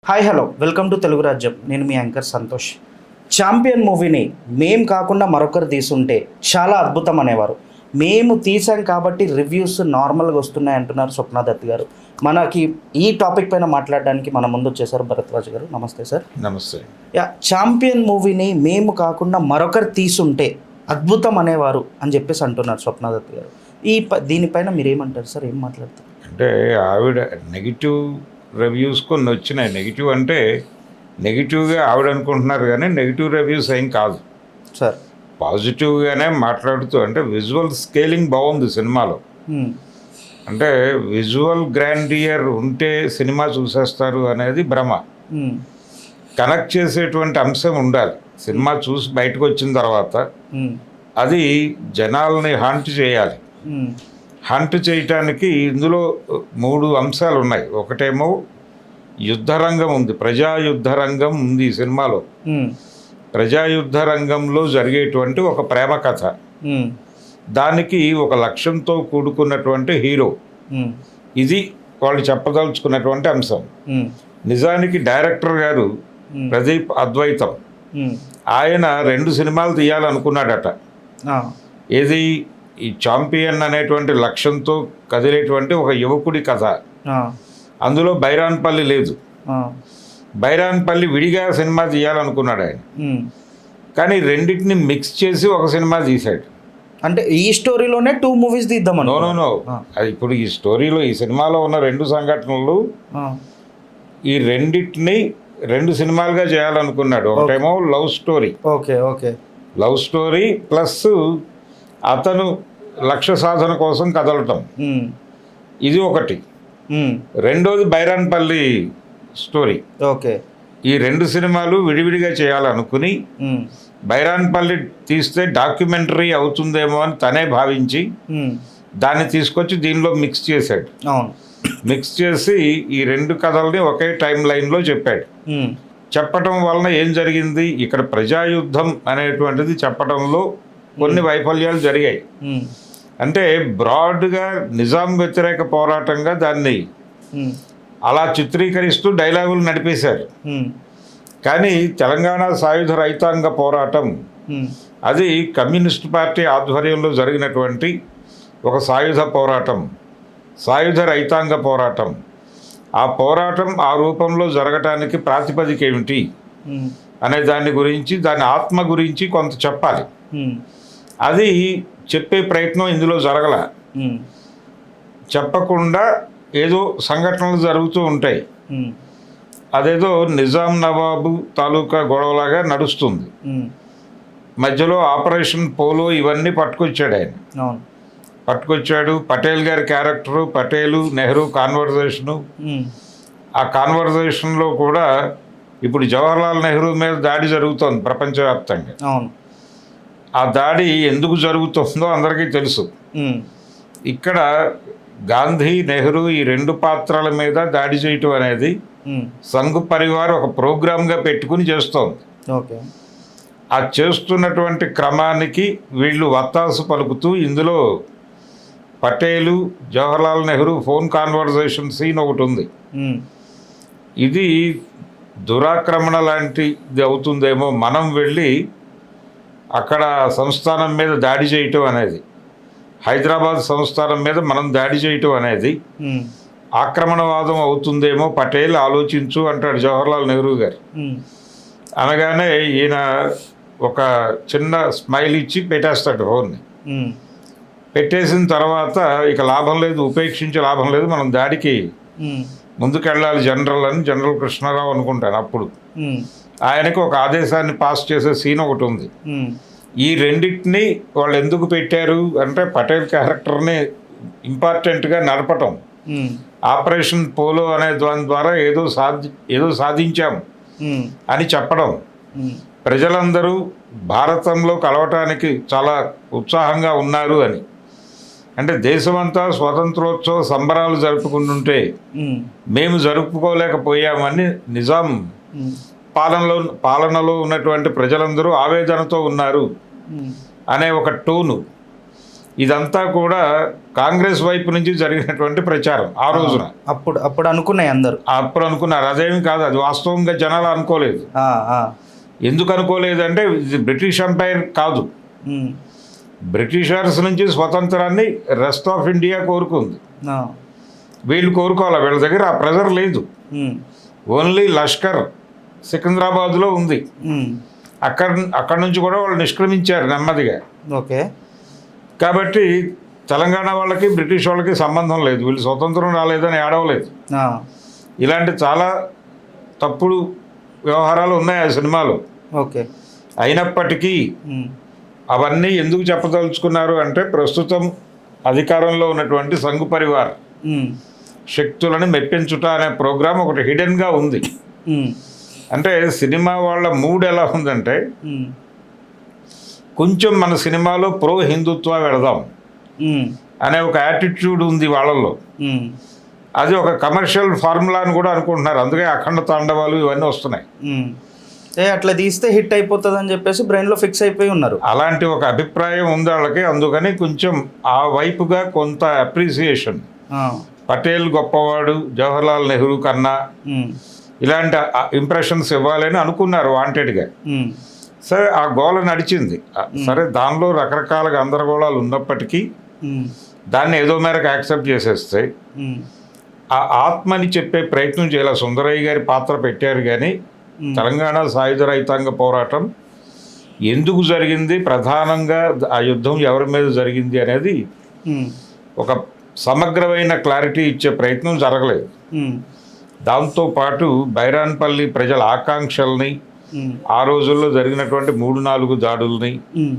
Hi hello welcome to Telugu రాజ్యం. నేను మీ anchor Santosh. Champion మూవీని మేము కాకుండా మరొకరు తీసుంటే చాలా అద్భుతం అనేవారు. మేము తీసాం కాబట్టి రివ్యూస్ నార్మల్గా వస్తున్నాయి అంటున్నారు స్వప్న దత్ గారు. మనకి ఈ టాపిక్ పైన మాట్లాడడానికి మన ముందు వచ్చేసారు భరద్వాజ్ గారు. నమస్తే సార్. నమస్తే. ఛాంపియన్ మూవీని మేము కాకుండా మరొకరు తీసుంటే అద్భుతం అనేవారు అని చెప్పేసి అంటున్నారు స్వప్న దత్ గారు. దీనిపైన మీరు ఏమంటారు సార్? ఏం మాట్లాడతారు? అంటే ఆవిడ నెగిటివ్ రివ్యూస్ కొన్ని వచ్చినాయి. నెగిటివ్ అంటే నెగిటివ్గా ఆవిడ అనుకుంటున్నారు, కానీ నెగిటివ్ రివ్యూస్ ఏం కాదు సార్. పాజిటివ్గానే మాట్లాడుతూ, అంటే విజువల్ స్కేలింగ్ బాగుంది సినిమాలో. అంటే విజువల్ గ్రాండియర్ ఉంటే సినిమా చూసేస్తారు అనేది భ్రమ. కనెక్ట్ చేసేటువంటి అంశం ఉండాలి. సినిమా చూసి బయటకు వచ్చిన తర్వాత అది జనాల్ని హంట్ చేయాలి. హంట్ చేయటానికి ఇందులో 3 అంశాలు ఉన్నాయి. ఒకటేమో యుద్ధరంగం ఉంది, ప్రజాయుద్ధ రంగం ఉంది ఈ సినిమాలో. ప్రజాయుద్ధ రంగంలో జరిగేటువంటి ఒక ప్రేమ కథ, దానికి ఒక లక్ష్యంతో కూడుకున్నటువంటి హీరో, ఇది వాళ్ళు చెప్పదలుచుకున్నటువంటి అంశం. నిజానికి డైరెక్టర్ గారు ప్రదీప్ అద్వైతం, ఆయన 2 సినిమాలు తీయాలనుకున్నాడట. ఏది? ఈ ఛాంపియన్ అనేటువంటి లక్ష్యంతో కదిలేటువంటి ఒక యువకుడి కథ. అందులో బైరాన్పల్లి లేదు. బైరాన్పల్లి విడిగా సినిమా తీయాలనుకున్నాడు ఆయన, కానీ రెండింటిని మిక్స్ చేసి ఒక సినిమా తీశాడు. అంటే ఈ స్టోరీలోనే 2 మూవీస్ తీద్దామని? నో. అది ఇప్పుడు ఈ స్టోరీలో, ఈ సినిమాలో ఉన్న 2 సంఘటనలు, ఈ రెండింటిని 2 సినిమాలుగా చేయాలనుకున్నాడు. ఒకటేమో love story. Okay. Love story plus అతను లక్ష్య సాధన కోసం కదలటం, ఇది ఒకటి. రెండోది బైరాన్పల్లి స్టోరీ. ఓకే. ఈ 2 సినిమాలు విడివిడిగా చేయాలనుకుని బైరాన్పల్లి తీస్తే డాక్యుమెంటరీ అవుతుందేమో అని తనే భావించి దాన్ని తీసుకొచ్చి దీనిలో మిక్స్ చేశాడు. మిక్స్ చేసి ఈ 2 కథల్ని ఒకే టైం లైన్లో చెప్పాడు. చెప్పటం వలన ఏం జరిగింది, ఇక్కడ ప్రజాయుద్ధం అనేటువంటిది చెప్పడంలో కొన్ని వైఫల్యాలు జరిగాయి. అంటే బ్రాడ్గా నిజాం వ్యతిరేక పోరాటంగా దాన్ని అలా చిత్రీకరిస్తూ డైలాగులు నడిపేశారు. కానీ తెలంగాణ సాయుధ రైతాంగ పోరాటం, అది కమ్యూనిస్ట్ పార్టీ ఆధ్వర్యంలో జరిగినటువంటి ఒక సాయుధ పోరాటం, సాయుధ రైతాంగ పోరాటం. ఆ పోరాటం ఆ రూపంలో జరగటానికి ప్రాతిపదిక ఏమిటి అనే దాని గురించి, దాని ఆత్మ గురించి కొంత చెప్పాలి. అది చెప్పే ప్రయత్నం ఇందులో జరగల. చెప్పకుండా ఏదో సంఘటనలు జరుగుతూ ఉంటాయి. అదేదో నిజాం నవాబు తాలూకా గొడవలాగా నడుస్తుంది. మధ్యలో ఆపరేషన్ పోలో ఇవన్నీ పట్టుకొచ్చాడు ఆయన. పట్టుకొచ్చాడు. పటేల్ గారి క్యారెక్టరు, పటేలు నెహ్రూ కాన్వర్జేషను. ఆ కాన్వర్జేషన్లో కూడా ఇప్పుడు జవహర్లాల్ నెహ్రూ మీద దాడి జరుగుతోంది ప్రపంచవ్యాప్తంగా. ఆ దాడి ఎందుకు జరుగుతుందో అందరికీ తెలుసు. ఇక్కడ గాంధీ, నెహ్రూ ఈ 2 పాత్రల మీద దాడి చేయటం అనేది సంఘ్ పరివార్ ఒక ప్రోగ్రామ్గా పెట్టుకుని చేస్తోంది. ఆ చేస్తున్నటువంటి క్రమానికి వీళ్ళు వత్తాసు పలుకుతూ, ఇందులో Patel, Jawaharlal Nehru phone conversation scene ఒకటి ఉంది. ఇది దురాక్రమణ లాంటిది అవుతుందేమో, మనం వెళ్ళి అక్కడ సంస్థానం మీద దాడి చేయటం అనేది, హైదరాబాద్ సంస్థానం మీద మనం దాడి చేయటం అనేది ఆక్రమణవాదం అవుతుందేమో, పటేల్ ఆలోచించు అంటాడు జవహర్లాల్ నెహ్రూ గారు. అనగానే ఈయన ఒక చిన్న స్మైల్ ఇచ్చి పెట్టేస్తాడు ఫోన్ని. పెట్టేసిన తర్వాత ఇక లాభం లేదు, ఉపేక్షించే లాభం లేదు, మనం దాడికి ముందుకెళ్ళాలి జనరల్ అని జనరల్ కృష్ణారావు అనుకుంటాను. అప్పుడు ఆయనకు ఒక ఆదేశాన్ని పాస్ చేసే సీన్ ఒకటి ఉంది. ఈ రెండింటినీ వాళ్ళు ఎందుకు పెట్టారు అంటే, పటేల్ క్యారెక్టర్ని ఇంపార్టెంట్గా నడపటం, ఆపరేషన్ పోలో అనే దాని ద్వారా ఏదో సాధించాం అని చెప్పడం, ప్రజలందరూ భారతంలో కలవటానికి చాలా ఉత్సాహంగా ఉన్నారు అని. అంటే దేశమంతా స్వాతంత్రోత్సవ సంబరాలు జరుపుకుంటుంటే మేము జరుపుకోలేకపోయామని నిజాం పాలనలో ఉన్నటువంటి ప్రజలందరూ ఆవేదనతో ఉన్నారు అనే ఒక టోను. ఇదంతా కూడా కాంగ్రెస్ వైపు నుంచి జరిగినటువంటి ప్రచారం ఆ రోజున. అప్పుడు అప్పుడు అనుకున్నాయి అందరూ. అప్పుడు అనుకున్నారు, అదేమి కాదు, అది వాస్తవంగా జనాలు అనుకోలేదు. ఆ, ఆ. ఎందుకు అనుకోలేదంటే ఇది బ్రిటిష్ ఎంపైర్ కాదు, ఉమ్, బ్రిటిషర్స్ నుంచి స్వతంత్రాన్ని రెస్ట్ ఆఫ్ ఇండియా కోరుకుంది. ఆ, వీళ్ళు కోరుకోవాలి, వీళ్ళ దగ్గర ఆ ప్రెజర్ లేదు. ఉమ్, ఓన్లీ లష్కర్ సికింద్రాబాద్లో ఉంది. ఉమ్, అక్కడ నుంచి కూడా వాళ్ళు నిష్క్రమించారు నెమ్మదిగా. ఓకే. కాబట్టి తెలంగాణ వాళ్ళకి బ్రిటిష్ వాళ్ళకి సంబంధం లేదు, వీళ్ళు స్వతంత్రం రాలేదని ఏడవలేదు. ఆ, ఇలాంటి చాలా తప్పుడు వ్యవహారాలు ఉన్నాయి ఆ సినిమాలో. ఓకే. అయినప్పటికీ ఉమ్, అవన్నీ ఎందుకు చెప్పదలుచుకున్నారు అంటే ప్రస్తుతం అధికారంలో ఉన్నటువంటి సంఘ్ పరివార్ ఉమ్, శక్తులను మెప్పించుట అనే ప్రోగ్రాం ఒకటి హిడెన్గా ఉంది. ఉమ్, అంటే సినిమా వాళ్ళ మూడ్ ఎలా ఉందంటే ఉమ్, కొంచెం మన సినిమాలో ప్రో హిందుత్వ వెళదాం ఉమ్, అనే ఒక యాటిట్యూడ్ ఉంది వాళ్ళల్లో. ఉమ్, అది ఒక కమర్షియల్ ఫార్ములా అని కూడా అనుకుంటున్నారు, అందుకే అఖండ తాండవాలు ఇవన్నీ వస్తున్నాయి. ఉమ్. అట్లా తీస్తే హిట్ అయిపోతుంది అని చెప్పేసి బ్రెయిన్లో ఫిక్స్ అయిపోయి ఉన్నారు. అలాంటి ఒక అభిప్రాయం ఉంది వాళ్ళకి, అందుకని కొంచెం ఆ వైపుగా కొంత అప్రిసియేషన్, ఆ, పటేల్ గొప్పవాడు జవహర్లాల్ నెహ్రూ కన్నా ఉమ్, ఇలాంటి ఇంప్రెషన్స్ ఇవ్వాలని అనుకున్నారు వాంటెడ్గా. ఉమ్, సరే ఆ గోల నడిచింది. సరే దానిలో రకరకాల గందరగోళాలు ఉన్నప్పటికీ ఉమ్, దాన్ని ఏదో మేరకు యాక్సెప్ట్ చేసేస్తే ఉమ్, ఆ ఆత్మని చెప్పే ప్రయత్నం చేయాలి. సుందరయ్య గారి పాత్ర పెట్టారు కానీ తెలంగాణ సాయుధ రైతాంగ పోరాటం ఎందుకు జరిగింది, ప్రధానంగా ఆ యుద్ధం ఎవరి మీద జరిగింది అనేది ఉమ్, ఒక సమగ్రమైన క్లారిటీ ఇచ్చే ప్రయత్నం జరగలేదు. ఉమ్, దాంతోపాటు బైరాన్పల్లి ప్రజల ఆకాంక్షల్ని, ఉమ్, ఆ రోజుల్లో జరిగినటువంటి 3-4 దాడుల్ని, ఉమ్,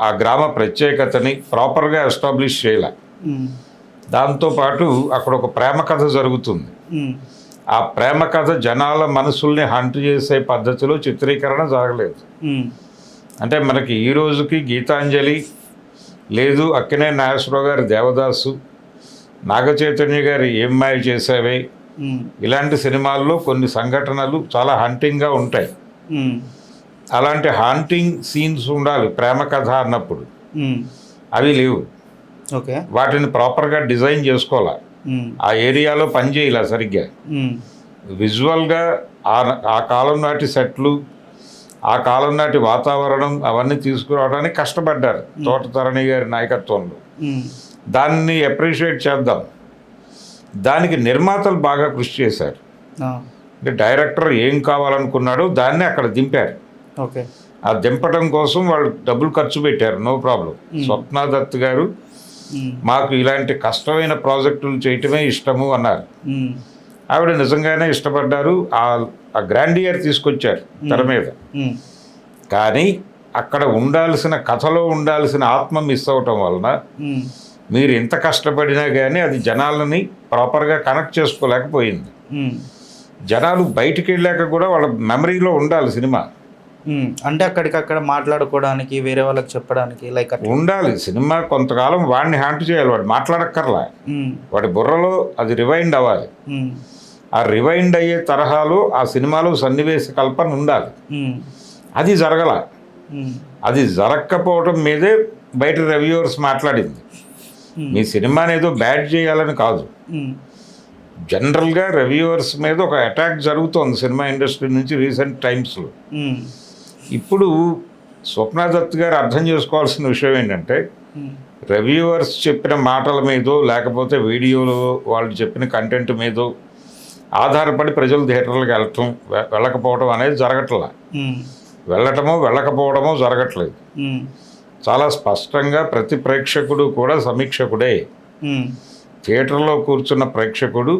ఆ గ్రామ ప్రత్యేకతని ప్రాపర్గా ఎస్టాబ్లిష్ చేయాలి. ఉమ్, దాంతోపాటు అక్కడ ఒక ప్రేమ కథ జరుగుతుంది. ఉమ్, ఆ ప్రేమ కథ జనాల మనసుల్ని హంట్ చేసే పద్ధతిలో చిత్రీకరణ జరగలేదు. ఉమ్, అంటే మనకి ఈ రోజుకి గీతాంజలి లేదు, అక్కినే నాగేశ్వరరావు గారి దేవదాసు, నాగచైతన్య గారి ఏం మాయ చేసావే, ఉమ్, ఇలాంటి సినిమాల్లో కొన్ని సంఘటనలు చాలా హంటింగ్గా ఉంటాయి. ఉమ్, అలాంటి హాంటింగ్ సీన్స్ ఉండాలి ప్రేమ కథ అన్నప్పుడు, ఉమ్, అవి లేవు. ఓకే. వాటిని ప్రాపర్గా డిజైన్ చేసుకోవాలి, ఉమ్, ఆ ఏరియాలో పనిచేయాల సరిగ్గా. ఉమ్, విజువల్గా ఆ కాలం నాటి సెట్లు, ఆ కాలం నాటి వాతావరణం అవన్నీ తీసుకురావడానికి కష్టపడ్డారు తోటతరణి గారి నాయకత్వంలో. ఉమ్, దాన్ని అప్రిషియేట్ చేద్దాం. దానికి నిర్మాతలు బాగా కృషి చేశారు. ఆ, అంటే డైరెక్టర్ ఏం కావాలనుకున్నాడో దాన్ని అక్కడ దింపారు. ఓకే. ఆ దింపడం కోసం వాళ్ళు డబ్బులు ఖర్చు పెట్టారు, నో ప్రాబ్లం. స్వప్న దత్ గారు ఉమ్, మాకు ఇలాంటి కష్టమైన ప్రాజెక్టులు చేయటమే ఇష్టము అన్నారు. ఉమ్, ఆవిడ నిజంగానే ఇష్టపడ్డారు. ఆ గ్రాండియర్ తీసుకొచ్చారు తెర మీద. ఉమ్, కానీ అక్కడ ఉండాల్సిన కథలో ఉండాల్సిన ఆత్మ మిస్ అవటం వలన ఉమ్, మీరు ఎంత కష్టపడినా కానీ అది జనాలని ప్రాపర్గా కనెక్ట్ చేసుకోలేకపోయింది. ఉమ్, జనాలు బయటికి వెళ్ళాక కూడా వాళ్ళ మెమరీలో ఉండాలి సినిమా. ఉమ్, అంటే అక్కడికక్కడ మాట్లాడుకోవడానికి, వేరే వాళ్ళకి చెప్పడానికి లైక్ అట్లా. ఉండాలి సినిమా. కొంతకాలం వాడిని హ్యాండ్ చేయాలి, వాడు మాట్లాడక్కర్లా, ఉమ్, వాడి బుర్రలో అది రివైండ్ అవ్వాలి. ఉమ్, ఆ రివైండ్ అయ్యే తరహాలో ఆ సినిమాలో సన్నివేశ కల్పన ఉండాలి. ఉమ్, అది జరగల. ఉమ్, అది జరగకపోవడం మీదే బయట రివ్యూవర్స్ మాట్లాడింది. మీ సినిమాని ఏదో బ్యాడ్ చేయాలని కాదు, ఉమ్, జనరల్గా రివ్యూవర్స్ మీద ఒక అటాక్ జరుగుతోంది సినిమా ఇండస్ట్రీ నుంచి రీసెంట్ టైమ్స్లో. ఉమ్, ఇప్పుడు స్వప్న దత్ గారు అర్థం చేసుకోవాల్సిన విషయం ఏంటంటే ఉమ్, రివ్యూవర్స్ చెప్పిన మాటల మీదో లేకపోతే వీడియోలో వాళ్ళు చెప్పిన కంటెంట్ మీదో ఆధారపడి ప్రజలు థియేటర్లకు వెళ్ళకపోవడం అనేది జరగట్లా. ఉమ్, వెళ్ళకపోవడమో జరగట్లేదు. ఉమ్, చాలా స్పష్టంగా ప్రతి ప్రేక్షకుడు కూడా సమీక్షకుడే. ఉమ్, థియేటర్లో కూర్చున్న ప్రేక్షకుడు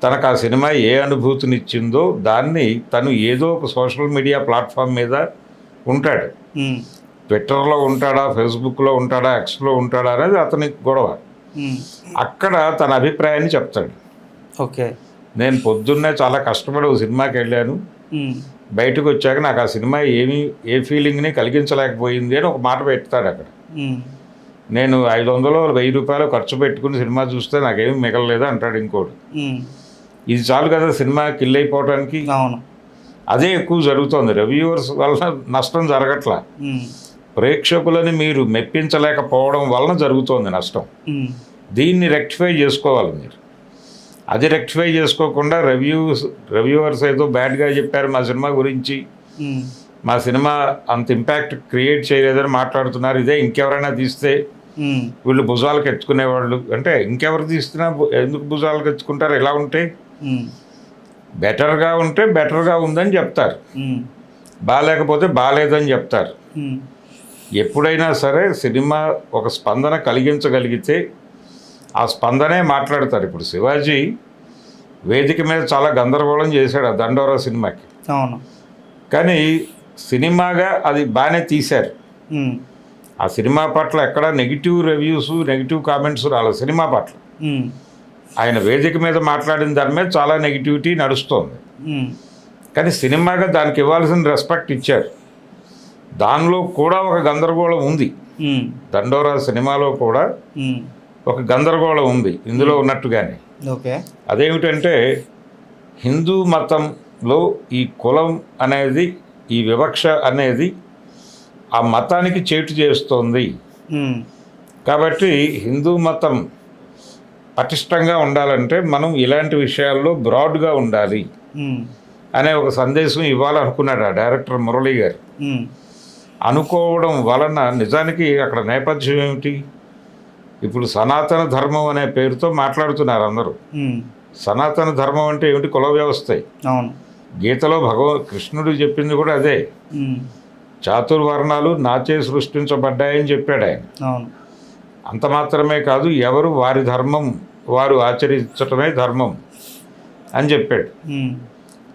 తనకు ఆ సినిమా ఏ అనుభూతినిచ్చిందో దాన్ని తను ఏదో ఒక సోషల్ మీడియా ప్లాట్ఫామ్ మీద ఉంటాడు. ఉమ్, ట్విట్టర్లో ఉంటాడా, ఫేస్బుక్లో ఉంటాడా, ఎక్స్లో ఉంటాడా అనేది అతని గొడవ. ఉమ్, అక్కడ తన అభిప్రాయాన్ని చెప్తాడు. ఓకే. నేను పొద్దున్నే చాలా కష్టపడి ఒక సినిమాకి వెళ్ళాను, ఉమ్, బయటకు వచ్చాక నాకు ఆ సినిమా ఏ ఫీలింగ్ని కలిగించలేకపోయింది అని ఒక మాట పెడతాడు అక్కడ. ఉమ్, నేను 500-1000 రూపాయలు ఖర్చు పెట్టుకుని సినిమా చూస్తే నాకేమీ మిగలలేదు అంటాడు ఇంకోటి. ఉమ్, ఇది చాలు కదా సినిమా కిల్ అయిపోవడానికి. అవును. అదే ఎక్కువ జరుగుతుంది. రివ్యూవర్స్ వల్ల నష్టం జరగట్లా, ఉమ్, ప్రేక్షకులని మీరు మెప్పించలేకపోవడం వలన జరుగుతోంది నష్టం. దీన్ని రెక్టిఫై చేసుకోవాలి మీరు. అది రెక్టిఫై చేసుకోకుండా రివ్యూవర్స్ ఏదో బ్యాడ్గా చెప్పారు మా సినిమా గురించి, మా సినిమా అంత ఇంపాక్ట్ క్రియేట్ చేయలేదని మాట్లాడుతున్నారు, ఇదే ఇంకెవరైనా తీస్తే వీళ్ళు భుజాలకు ఎత్తుకునేవాళ్ళు అంటే ఇంకెవరు తీస్తున్నా ఎందుకు భుజాలకు ఎత్తుకుంటారు? ఇలా ఉంటే బెటర్గా ఉంటే బెటర్గా ఉందని చెప్తారు, బాగాలేకపోతే బాగాలేదని చెప్తారు. ఎప్పుడైనా సరే సినిమా ఒక స్పందన కలిగించగలిగితే ఆ స్పందనే మాట్లాడతారు. ఇప్పుడు శివాజీ వేదిక మీద చాలా గందరగోళం చేశాడు ఆ దండోరా సినిమాకి. అవును. కానీ సినిమాగా అది బాగానే తీశారు. ఆ సినిమా పట్ల ఎక్కడ నెగిటివ్ రివ్యూస్, నెగిటివ్ కామెంట్స్ రాలేదు సినిమా పట్ల. ఆయన వేదిక మీద మాట్లాడిన దాని మీద చాలా నెగిటివిటీ నడుస్తోంది. కానీ సినిమాగా దానికి ఇవ్వాల్సిన రెస్పెక్ట్ ఇచ్చారు. దానిలో కూడా ఒక గందరగోళం ఉంది. దండోరా సినిమాలో కూడా ఒక గందరగోళం ఉంది ఇందులో ఉన్నట్టుగానే. ఓకే. అదేమిటంటే హిందూ మతంలో ఈ కులం అనేది, ఈ వివక్ష అనేది ఆ మతానికి చేటు చేస్తోంది. కాబట్టి హిందూ మతం పటిష్టంగా ఉండాలంటే మనం ఇలాంటి విషయాల్లో బ్రాడ్గా ఉండాలి అనే ఒక సందేశం ఇవ్వాలనుకున్నాడు ఆ డైరెక్టర్ మురళీ గారు. అనుకోవడం వలన నిజానికి అక్కడ నేపథ్యం ఏమిటి? ఇప్పుడు సనాతన ధర్మం అనే పేరుతో మాట్లాడుతున్నారు అందరూ. సనాతన ధర్మం అంటే ఏమిటి? కుల వ్యవస్థ. అవును. గీతలో కృష్ణుడు చెప్పింది కూడా అదే. చాతుర్వర్ణాలు నాచే సృష్టించబడ్డాయని చెప్పాడు ఆయన. అవును. అంత మాత్రమే కాదు, ఎవరు వారి ధర్మం వారు ఆచరించటమే ధర్మం అని చెప్పాడు.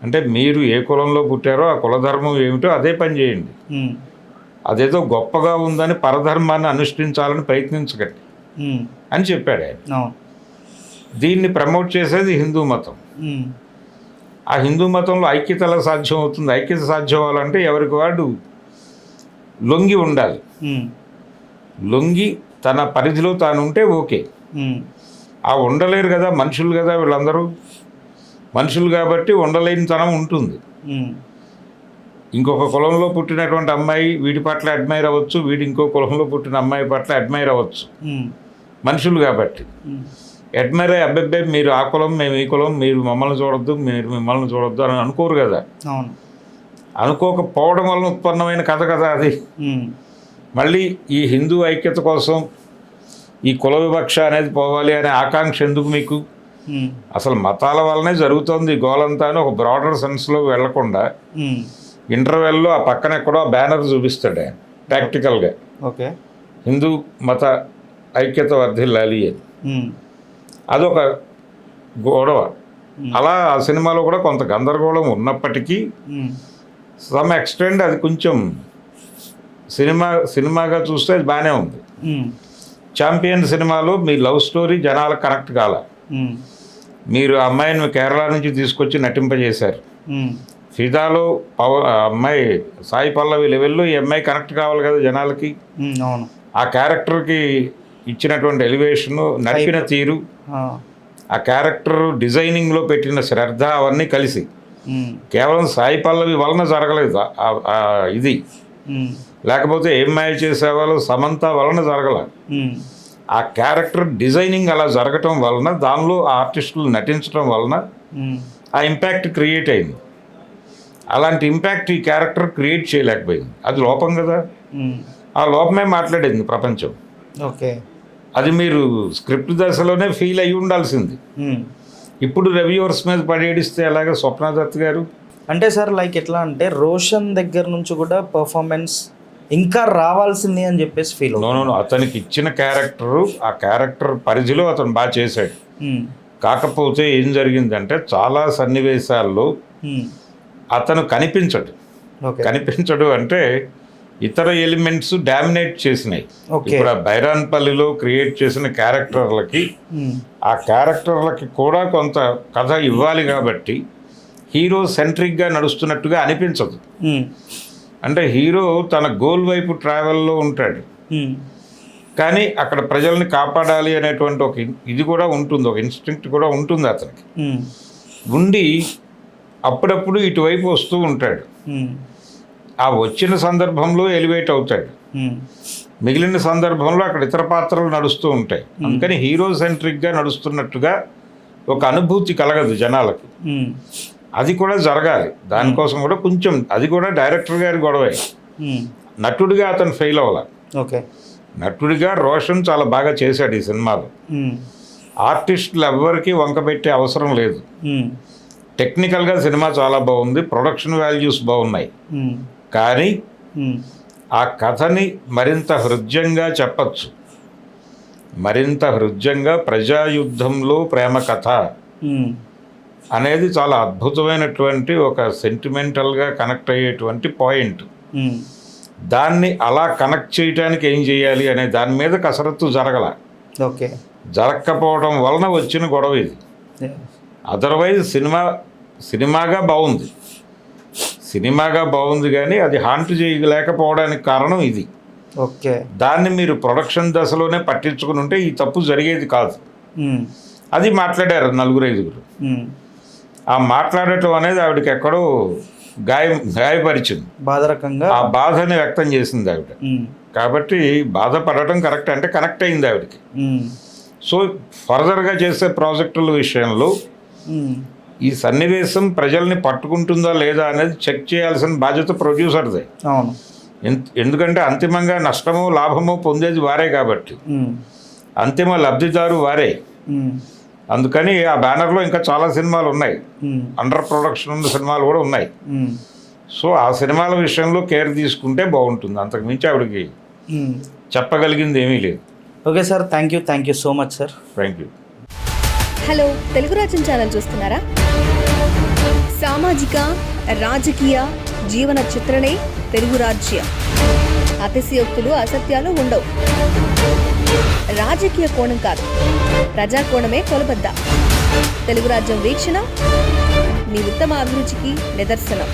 అంటే మీరు ఏ కులంలో పుట్టారో ఆ కులధర్మం ఏమిటో అదే పని చేయండి. అదేదో గొప్పగా ఉందని పరధర్మాన్ని అనుష్ఠించాలని ప్రయత్నించకండి అని చెప్పాడు ఆయన. దీన్ని ప్రమోట్ చేసేది హిందూ మతం. ఆ హిందూ మతంలో ఐక్యత ఎలా సాధ్యం అవుతుంది? ఐక్యత సాధ్యం అవ్వాలంటే ఎవరికి వాడు లొంగి ఉండాలి. లొంగి తన పరిధిలో తాను ఉంటే ఓకే. ఆ ఉండలేరు కదా, మనుషులు కదా వీళ్ళందరూ మనుషులు కాబట్టి ఉండలేనితనం ఉంటుంది. ఇంకొక కులంలో పుట్టినటువంటి అమ్మాయి వీడి పట్ల అడ్మైర్ అవ్వచ్చు, వీడి ఇంకో కులంలో పుట్టిన అమ్మాయి పట్ల అడ్మైర్ అవ్వచ్చు, మనుషులు కాబట్టి. అడ్మైర్ అయ్యి అబ్బాయి మీరు ఆ కులం మేము ఈ కులం, మీరు మమ్మల్ని చూడొద్దు మీరు మిమ్మల్ని చూడొద్దు అని అనుకోరు కదా. అనుకోకపోవడం వలన ఉత్పన్నమైన కథ కదా అది. మళ్ళీ ఈ హిందూ ఐక్యత కోసం ఈ కుల వివక్ష అనేది పోవాలి అనే ఆకాంక్ష ఎందుకు మీకు? అసలు మతాల వల్లనే జరుగుతుంది గోలంతా అని ఒక బ్రాడర్ సెన్స్లో వెళ్లకుండా ఇంటర్వెల్లో ఆ పక్కన ఎక్కడో బ్యానర్ చూపిస్తాడు ఆయన ప్రాక్టికల్గా. ఓకే. హిందూ మత ఐక్యత వర్ధిల్లాలి అని. అదొక గొడవ. అలా ఆ సినిమాలో కూడా కొంత గందరగోళం ఉన్నప్పటికీ సమ్ ఎక్స్టెండ్ అది కొంచెం సినిమాగా చూస్తే అది బాగానే ఉంది. ఛాంపియన్ సినిమాలో మీ లవ్ స్టోరీ జనాలకు కనెక్ట్ కాల. మీరు అమ్మాయిని కేరళ నుంచి తీసుకొచ్చి నటింపజేశారు. ఫిదాలో అమ్మాయి సాయి పల్లవి లెవెల్లో ఈ అమ్మాయి కనెక్ట్ కావాలి కదా జనాలకి. అవును. ఆ క్యారెక్టర్కి ఇచ్చినటువంటి ఎలివేషను, నడిపిన తీరు, ఆ క్యారెక్టర్ డిజైనింగ్లో పెట్టిన శ్రద్ధ అవన్నీ కలిసి కేవలం సాయి పల్లవి వలన జరగలేదు ఇది. లేకపోతే ఏమ్మాయి చేసేవాళ్ళు సమంత వలన జరగల. ఆ క్యారెక్టర్ డిజైనింగ్ అలా జరగటం వలన, దానిలో ఆర్టిస్టులు నటించడం వలన ఆ ఇంపాక్ట్ క్రియేట్ అయింది. అలాంటి ఇంపాక్ట్ ఈ క్యారెక్టర్ క్రియేట్ చేయలేకపోయింది. అది లోపం కదా. ఆ లోపమే మాట్లాడింది ప్రపంచం. ఓకే. అది మీరు స్క్రిప్ట్ దశలోనే ఫీల్ అయ్యి ఉండాల్సింది. ఇప్పుడు రివ్యూవర్స్ మీద పడేడిస్తే ఎలాగ స్వప్న దత్ గారు? అంటే సార్ లైక్ ఎట్లా అంటే రోషన్ దగ్గర నుంచి కూడా పర్ఫార్మెన్స్ ఇంకా రావాల్సింది అని చెప్పేసి ఫీల్ అవును. అతనికి ఇచ్చిన క్యారెక్టరు ఆ క్యారెక్టర్ పరిధిలో అతను బాగా చేశాడు. కాకపోతే ఏం జరిగిందంటే చాలా సన్నివేశాల్లో అతను కనిపించడు అంటే ఇతర ఎలిమెంట్స్ డామినేట్ చేసినాయి. ఇప్పుడు ఆ బైరాన్పల్లిలో క్రియేట్ చేసిన క్యారెక్టర్లకి ఆ క్యారెక్టర్లకి కూడా కొంత కథ ఇవ్వాలి కాబట్టి హీరో సెంట్రిక్గా నడుస్తున్నట్టుగా అనిపించదు. అంటే హీరో తన గోల్ వైపు ట్రావెల్లో ఉంటాడు, కానీ అక్కడ ప్రజల్ని కాపాడాలి అనేటువంటి ఒక ఇది కూడా ఉంటుంది, ఒక ఇన్స్టింక్ట్ కూడా ఉంటుంది అతనికి. ఉండి అప్పుడప్పుడు ఇటువైపు వస్తూ ఉంటాడు. ఆ వచ్చిన సందర్భంలో ఎలివేట్ అవుతాడు. మిగిలిన సందర్భంలో అక్కడ ఇతర పాత్రలు నడుస్తూ ఉంటాయి. అందుకని హీరో సెంట్రిక్గా నడుస్తున్నట్టుగా ఒక అనుభూతి కలగదు జనాలకి. అది కూడా జరగాలి. దానికోసం కూడా కొంచెం అది కూడా డైరెక్టర్ గారి గొడవే. నటుడిగా అతను ఫెయిల్ అవ్వాలి. ఓకే, నటుడిగా రోషన్ చాలా బాగా చేశాడు ఈ సినిమాలో. ఆర్టిస్టులు ఎవ్వరికీ వంక పెట్టే అవసరం లేదు. టెక్నికల్గా సినిమా చాలా బాగుంది, ప్రొడక్షన్ వాల్యూస్ బాగున్నాయి. కానీ ఆ కథని మరింత హృద్యంగా చెప్పచ్చు. మరింత హృద్యంగా ప్రజాయుద్ధంలో ప్రేమ కథ అనేది చాలా అద్భుతమైనటువంటి ఒక సెంటిమెంటల్గా కనెక్ట్ అయ్యేటువంటి పాయింట్. దాన్ని అలా కనెక్ట్ చేయడానికి ఏం చేయాలి అనే దాని మీద కసరత్తు జరగల. ఓకే, జరగకపోవడం వలన వచ్చిన గొడవ ఇది. అదర్వైజ్ సినిమాగా బాగుంది. సినిమాగా బాగుంది కానీ అది హాంట్ చేయలేకపోవడానికి కారణం ఇది. ఓకే, దాన్ని మీరు ప్రొడక్షన్ దశలోనే పట్టించుకుని ఉంటే ఈ తప్పు జరిగేది కాదు. అది మాట్లాడారు 4-5. ఆ మాట్లాడటం అనేది ఆవిడకి ఎక్కడో గాయపరిచింది. బాధరకంగా ఆ బాధని వ్యక్తం చేసింది ఆవిడ. కాబట్టి బాధపడటం కరెక్ట్ అంటే కనెక్ట్ అయింది ఆవిడకి. సో ఫర్దర్గా చేసే ప్రాజెక్టుల విషయంలో ఈ సన్నివేశం ప్రజల్ని పట్టుకుంటుందా లేదా అనేది చెక్ చేయాల్సిన బాధ్యత ప్రొడ్యూసర్దే. అవును, ఎందుకంటే అంతిమంగా నష్టమో లాభమో పొందేది వారే కాబట్టి అంతిమ లబ్ధిదారు వారే. అందుకని ఆ బ్యానర్లో ఇంకా చాలా సినిమాలు ఉన్నాయి, అండర్ ప్రొడక్షన్ ఉన్న సినిమాలు కూడా ఉన్నాయి. సో ఆ సినిమాల విషయంలో కేర్ తీసుకుంటే బాగుంటుంది. అంతకు మించి ఆవిడకి చెప్పగలిగింది ఏమీ లేదు. Okay sir, thank you so much sir. Thank you. Hello, Telugu రాజ్యం ఛానల్ చూస్తున్నారా? సామాజిక రాజకీయ జీవన చిత్రణే తెలుగు రాజ్యం. అతిశయోక్తులు అసత్యాలు ఉండవు. రాజకీయ కోణం కాదు, ప్రజా కోణమే కొలబద్ద. తెలుగు రాజ్యం వీక్షణ మీ ఉత్తమ అభిరుచికి నిదర్శనం.